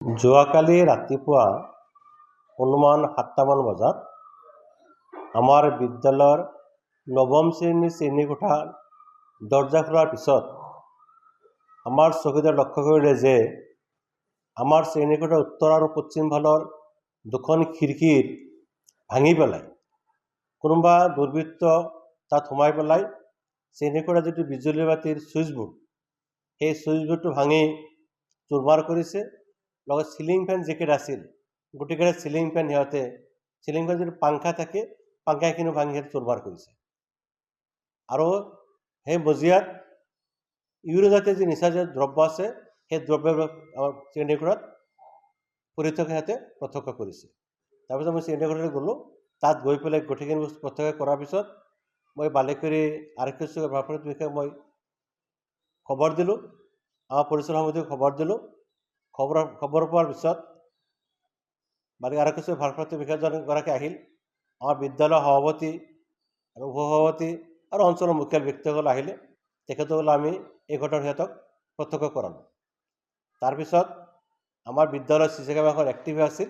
যোৱাকালি ৰাতিপুৱা অনুমান ৭টামান বজাত আমাৰ বিদ্যালয়ৰ নৱম শ্ৰেণীৰ দৰ্জা খোলাৰ পিছত আমাৰ চকীদাৰ লক্ষ্য কৰিলে যে আমাৰ শ্ৰেণীকোঠাৰ উত্তৰ আৰু পশ্চিম ফালৰ দুখন খিৰিকীৰ ভাঙি পেলাই কোনোবা দুৰ্বৃত্ত তাত সোমাই পেলাই শ্ৰেণীকোঠাৰ যিটো বিজুলী বাতিৰ ছুইচবোৰ্ড সেই ছুইচবোৰ্ডটো ভাঙি চুৰমাৰ কৰিছে। লগত চিলিং ফেন যিকেইটা আছিল গোটেইকেইটা চিলিং ফেন যিটো পাংখা থাকে পাংখাখিনি ভাঙি সিহঁতে চুৰমাৰ কৰিছে। আৰু সেই মজিয়াত ইউৰিয়াজাতীয় যি নিচাজাতীয় দ্ৰব্য আছে সেই দ্ৰব্যবোৰ আমাৰ শ্ৰেণীকোঠাত পৰি থকা সিহঁতে প্ৰত্যক্ষ কৰিছে। তাৰপিছত মই শ্ৰেণীকোঠালৈ গ'লোঁ। তাত গৈ পেলাই গোটেইখিনি বস্তু প্ৰত্যক্ষ কৰাৰ পিছত মই বালিকুৰি আৰক্ষী চৌকীৰ ভাৰপ্ৰাপ্ত বিষয়াক মই খবৰ দিলোঁ, আমাৰ পৰিচালনা সমিতিক খবৰ দিলোঁ। খবৰ পোৱাৰ পিছত বালিকুৰি আৰক্ষী চৌকীৰ ভাৰপ্ৰাপ্ত বিষয়াজনগৰাকী আহিল। আমাৰ বিদ্যালয়ৰ সভাপতি আৰু উপসভাপতি আৰু অঞ্চলৰ মুখ্য ব্যক্তিসকল আহিলে। তেখেতসকলে আমি এই ঘটনা সিহঁতক প্ৰত্যক্ষ কৰালোঁ। তাৰপিছত আমাৰ বিদ্যালয়ৰ চি চি কেমেৰাখন এক্টিভ আছিল।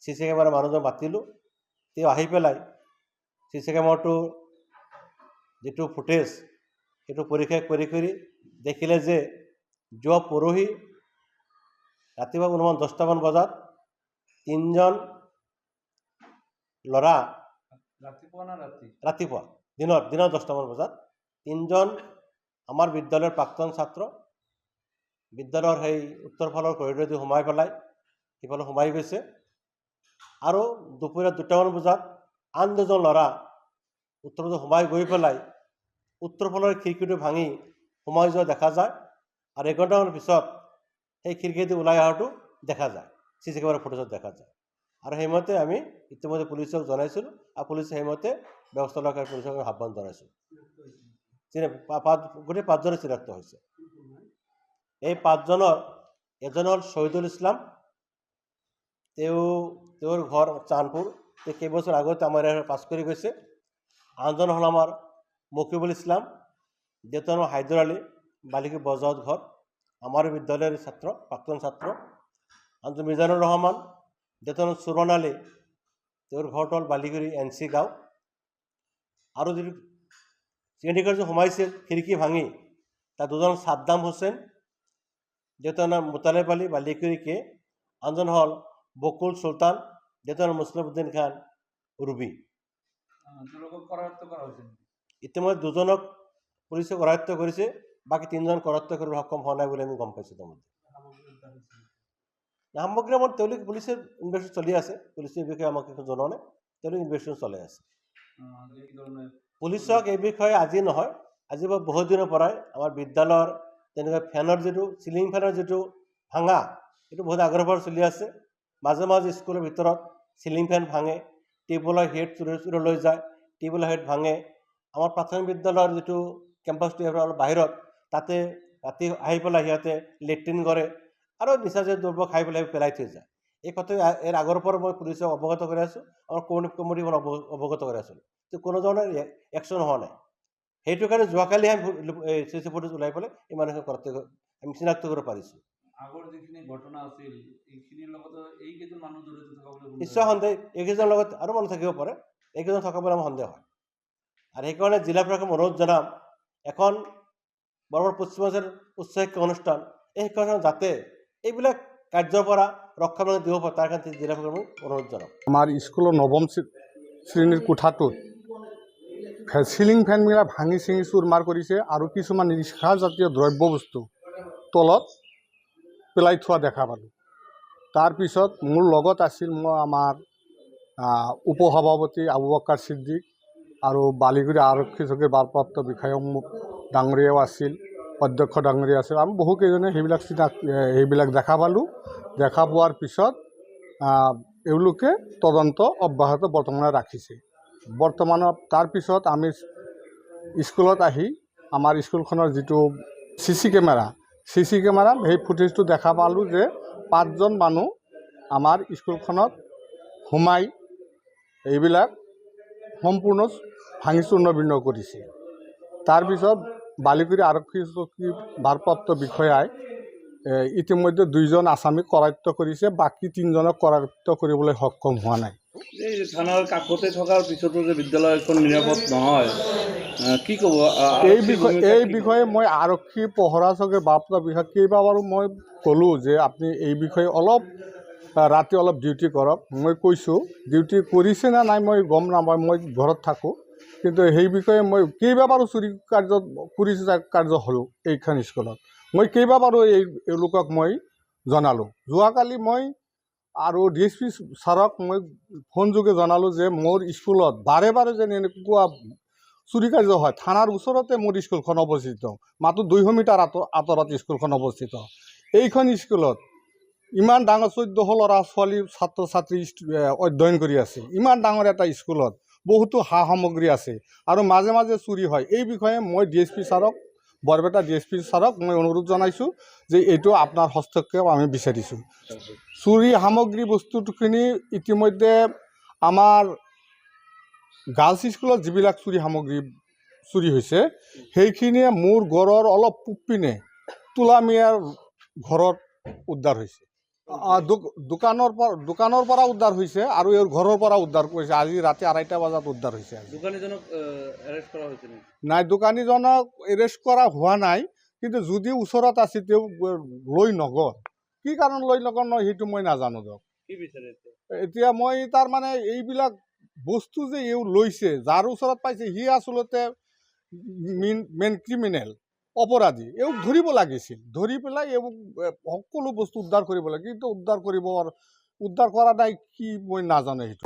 চি চি কেমেৰা মানুহজন মাতিলোঁ। তেওঁ আহি পেলাই চি চি কেমেৰাটোৰ যিটো ফুটেজ সেইটো পৰীক্ষা কৰি দেখিলে যে যোৱা পৰহি ৰাতিপুৱা অনুমান 10টামান বজাত তিনিজন ল'ৰা ৰাতিপুৱা দিনৰ 10টামান বজাত তিনিজন আমাৰ বিদ্যালয়ৰ প্ৰাক্তন ছাত্ৰ বিদ্যালয়ৰ সেই উত্তৰ ফালৰ কৰিডৰেদি সোমাই পেলাই সিফালে সোমাই গৈছে। আৰু দুপৰীয়া 2টামান বজাত আন দুজন ল'ৰা উত্তৰতে সোমাই গৈ পেলাই উত্তৰ ফালৰ খিৰিকীটো ভাঙি সোমাই যোৱা দেখা যায়। আৰু 1 ঘণ্টামানৰ পিছত সেই খিৰিকীদি ওলাই অহাটো দেখা যায়, চি চি কেমেৰাৰ ফুটেজত দেখা যায়। আৰু সেইমতে আমি ইতিমধ্যে পুলিচক জনাইছিলোঁ আৰু পুলিচে সেইমতে ব্যৱস্থা লোৱাৰ কাৰণে পুলিচক আহ্বান জনাইছোঁ। গোটেই 5জনে চিনাক্ত হৈছে। এই 5জনৰ এজন হ'ল শহীদুল ইছলাম, তেওঁৰ ঘৰ চানপুৰ, তেওঁ কেইবছৰ আগতে আমাৰ ইয়াৰ পাছ কৰি গৈছে। আনজন হ'ল আমাৰ মকিবুল ইছলাম, দেউতাৰ নাম হাইদৰ আলী, বালিকুৰি বজাৰত ঘৰ, আমাৰ বিদ্যালয়ৰ প্ৰাক্তন ছাত্ৰ। আনজন মিজানুৰ ৰহমান, দেউতাৰ নাম সুৰণ আলী, তেওঁৰ ঘৰটো হ'ল বালিকুৰি NC গাঁও। আৰু যিটো শ্ৰেণীকোঠাত যে সোমাইছিল খিৰিকী ভাঙি তাৰ দুজন ছাদ্দাম হুছেইন, দেউতাৰ নাম মুতালেব আলী, বালিকুৰি K। আনজন হ'ল বকুল চুলতান, দেউতাৰ নাম মুছলিম উদ্দিন খান ৰুবি। ইতিমধ্যে 2জনক পুলিচে কৰায়ত্ব কৰিছে, বাকী 3জন কৰায়ত্ব কৰিব সক্ষম হোৱা নাই বুলি আমি গম পাইছোঁ। সামগ্ৰী আমাৰ তেওঁলোক পুলিচে ইনভেষ্টিগেশ্যন চলি আছে। পুলিচে এই বিষয়ে আমাক একো জনোৱা নাই, তেওঁলোক ইনভেষ্টিগেশ্যন চলাই আছে। পুলিচক এই বিষয়ে আজি নহয়, আজি বহুত দিনৰ পৰাই আমাৰ বিদ্যালয়ৰ তেনেকুৱা ফেনৰ যিটো চিলিং ফেনৰ যিটো ভাঙা এইটো বহুত আগৰ পৰা চলি আছে। মাজে মাজে স্কুলৰ ভিতৰত চিলিং ফেন ভাঙে, টেবুলৰ হেড চুৰি লৈ যায়, টেবুলৰ হেড ভাঙে। আমাৰ প্ৰাথমিক বিদ্যালয়ৰ যিটো কেম্পাছটো অলপ বাহিৰত, তাতে ৰাতি আহি পেলাই সিহঁতে লেট্ৰিন কৰে আৰু নিচাজাতীয় দ্ৰব্য খাই পেলাই থৈ যায়। এই কথা ইয়াৰ আগৰ পৰা মই পুলিচক অৱগত কৰি আছোঁ, আমাৰ কমিটি অৱগত কৰি আছোঁ, কোনো ধৰণৰ একশ্যন হোৱা নাই। সেইটো কাৰণে যোৱাকালি আমি CC ফুটেজ ওলাই পেলাই এই মানুহক আমি চিনাক্ত কৰিব পাৰিছোঁ। নিশ্চয় সন্দেহ এইকেইজনৰ লগত আৰু মানুহ থাকিব পাৰে, এইকেইজন থকা বুলি আমাৰ সন্দেহ হয়। আৰু সেইকাৰণে জিলা প্ৰশাসনক অনুৰোধ জনাম, এখন বৰবৰ পশ্চিমাঞ্চল উচ্চ শিক্ষা অনুষ্ঠান, এই শিক্ষানুষ্ঠান যাতে এইবিলাক কাৰ্যৰ পৰা ৰক্ষা দিব পাৰে তাৰ কাৰণে জিলা প্ৰশাসনক অনুৰোধ জনাম। আমাৰ স্কুলৰ 9ম শ্ৰেণীৰ কোঠাটোত চিলিং ফেনবিলাক ভাঙি চিঙি চুৰমাৰ কৰিছে আৰু কিছুমান নিচাজাতীয় দ্ৰব্য বস্তু তলত পেলাই থোৱা দেখা পালোঁ। তাৰপিছত মোৰ লগত আছিল আমাৰ উপসভাপতি আবু বক্কাৰ ছিদ্দিক আৰু বালিকুৰি আৰক্ষী চকীৰ ভাৰপ্ৰাপ্ত বিষয়া ডাঙৰীয়াও আছিল, অধ্যক্ষ ডাঙৰীয়া আছিল। আমি বহুকেইজনে সেইবিলাক দেখা পালোঁ। দেখা পোৱাৰ পিছত এওঁলোকে তদন্ত অব্যাহত বৰ্তমানে ৰাখিছে। তাৰপিছত আমি স্কুলত আহি আমাৰ স্কুলখনৰ যিটো CC কেমেৰা সেই ফুটেজটো দেখা পালোঁ যে 5জন মানুহ আমাৰ স্কুলখনত সোমাই এইবিলাক সম্পূৰ্ণ ভাঙি চূৰ্ণ বিৰ্ণ কৰিছে। তাৰপিছত বালিকুৰি আৰক্ষী চকীৰ ভাৰপ্ৰাপ্ত বিষয়াই ইতিমধ্যে 2জন আসামীক কৰায়ত্ব কৰিছে, বাকী 3জনক কৰায়ত্ব কৰিবলৈ সক্ষম হোৱা নাই। এই থানাৰ কাষতে থকাৰ পিছতো যে বিদ্যালয়খন নিৰাপদ নহয়, কি ক'ব? এই বিষয়ে মই আৰক্ষী পহৰা চকীৰ বাৰ্তা বিষয়ে কেইবাবাৰো মই ক'লোঁ যে আপুনি এই বিষয়ে অলপ ৰাতি অলপ ডিউটি কৰক। মই কৈছোঁ, ডিউটি কৰিছে নে নাই মই গম নাপাওঁ, মই ঘৰত থাকোঁ, কিন্তু সেই বিষয়ে মই কেইবাবাৰো চুৰি কাৰ্য হ'লোঁ এইখন স্কুলত। মই কেইবাবাৰো এওঁলোকক মই জনালোঁ। যোৱাকালি মই আৰু DSP ছাৰক মই ফোনযোগে জনালোঁ যে মোৰ স্কুলত বাৰে বাৰে যেন এনেকুৱা চুৰি কাৰ্য হয়। থানাৰ ওচৰতে মোৰ স্কুলখন অৱস্থিত, মাত্ৰ 200 মিটাৰ আঁতৰত স্কুলখন অৱস্থিত। এইখন স্কুলত ইমান ডাঙৰ 1400 ল'ৰা ছোৱালী ছাত্ৰ ছাত্ৰী অধ্যয়ন কৰি আছে। ইমান ডাঙৰ এটা স্কুলত বহুতো সা সামগ্ৰী আছে আৰু মাজে মাজে চুৰি হয়। এই বিষয়ে মই DSP ছাৰক, বৰপেটা DSP ছাৰক মই অনুৰোধ জনাইছোঁ যে এইটো আপোনাৰ হস্তক্ষেপ আমি বিচাৰিছোঁ। চুৰি সামগ্ৰী বস্তুখিনি ইতিমধ্যে আমাৰ গাৰ্লছ স্কুলত যিবিলাক চুৰি সামগ্ৰী চুৰি হৈছে, সেইখিনিয়ে মোৰ ঘৰৰ অলপ পূবপিনে তোলামিয়াৰ ঘৰত উদ্ধাৰ হৈছে। দোকানৰ পৰা উদ্ধাৰ হৈছে আৰু এওঁৰ ঘৰৰ পৰা উদ্ধাৰ কৰিছে। আজি ৰাতি 2:30 বজাত উদ্ধাৰ হৈছে। দোকানীজনক এৰেষ্ট কৰা হৈছে নেকি? নাই, দোকানীজনক এৰেষ্ট কৰা হোৱা নাই, কিন্তু যদি ওচৰত আছে তেওঁ লৈ নগ'ল। কি কাৰণ লৈ নগ'ল নহয় সেইটো মই নাজানো দিয়ক। কি বিচাৰে এতিয়া মই তাৰমানে এইবিলাক বস্তু যে এওঁ লৈছে, যাৰ ওচৰত পাইছে সি আচলতে মেইন ক্ৰিমিনেল, অপৰাধী। এওঁক ধৰিব লাগিছিল, ধৰি পেলাই এওঁক সকলো বস্তু উদ্ধাৰ কৰিব লাগে, কিন্তু উদ্ধাৰ কৰা নাই কি মই নাজানো সেইটো।